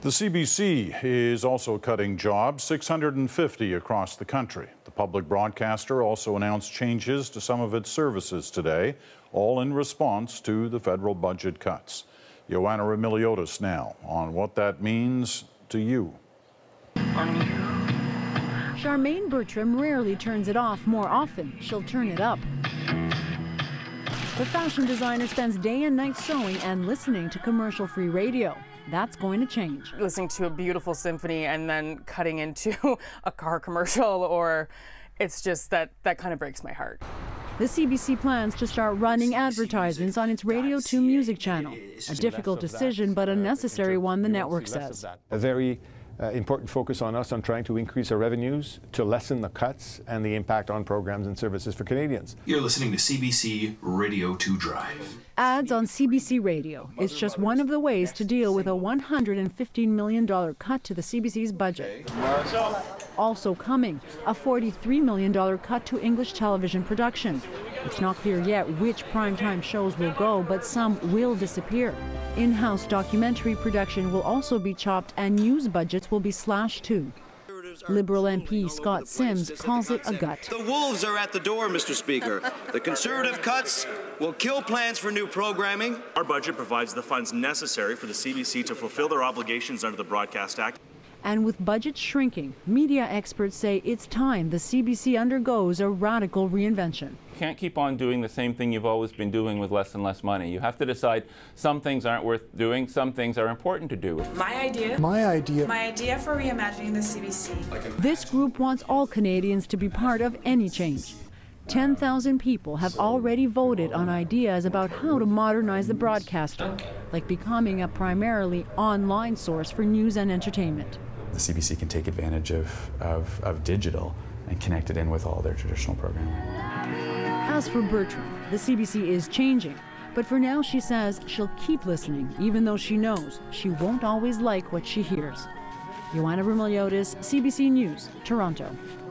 The CBC is also cutting jobs, 650 across the country. The public broadcaster also announced changes to some of its services today, all in response to the federal budget cuts. Joanna Remiliotis now on what that means to you. Charmaine Bertram rarely turns it off. More often, she'll turn it up. The fashion designer spends day and night sewing and listening to commercial-free radio. That's going to change. Listening to a beautiful symphony and then cutting into a car commercial, or it's just that kind of breaks my heart. The CBC plans to start running advertisements on its Radio 2 music channel. A difficult decision, but a necessary one, the network says. A very important focus on us on trying to increase our revenues to lessen the cuts and the impact on programs and services for Canadians. You're listening to CBC Radio 2 Drive. Ads on CBC Radio is just one of the ways to deal with a $115 million cut to the CBC's budget. Also coming, a $43 million cut to English television production. It's not clear yet which primetime shows will go, but some will disappear. In-house documentary production will also be chopped and news budgets will be slashed too. Liberal MP Scott Sims calls it a gut. The wolves are at the door, Mr. Speaker. The Conservative cuts will kill plans for new programming. Our budget provides the funds necessary for the CBC to fulfill their obligations under the Broadcast Act. And with budgets shrinking, media experts say it's time the CBC undergoes a radical reinvention. You can't keep on doing the same thing you've always been doing with less and less money. You have to decide some things aren't worth doing, some things are important to do. My idea for reimagining the CBC. This group wants all Canadians to be part of any change. 10,000 people have already voted on ideas about how to modernize the broadcaster, like becoming a primarily online source for news and entertainment. The CBC can take advantage of digital and connect it in with all their traditional programming. As for Bertram, the CBC is changing, but for now she says she'll keep listening, even though she knows she won't always like what she hears. Joanna Remiliotis, CBC News, Toronto.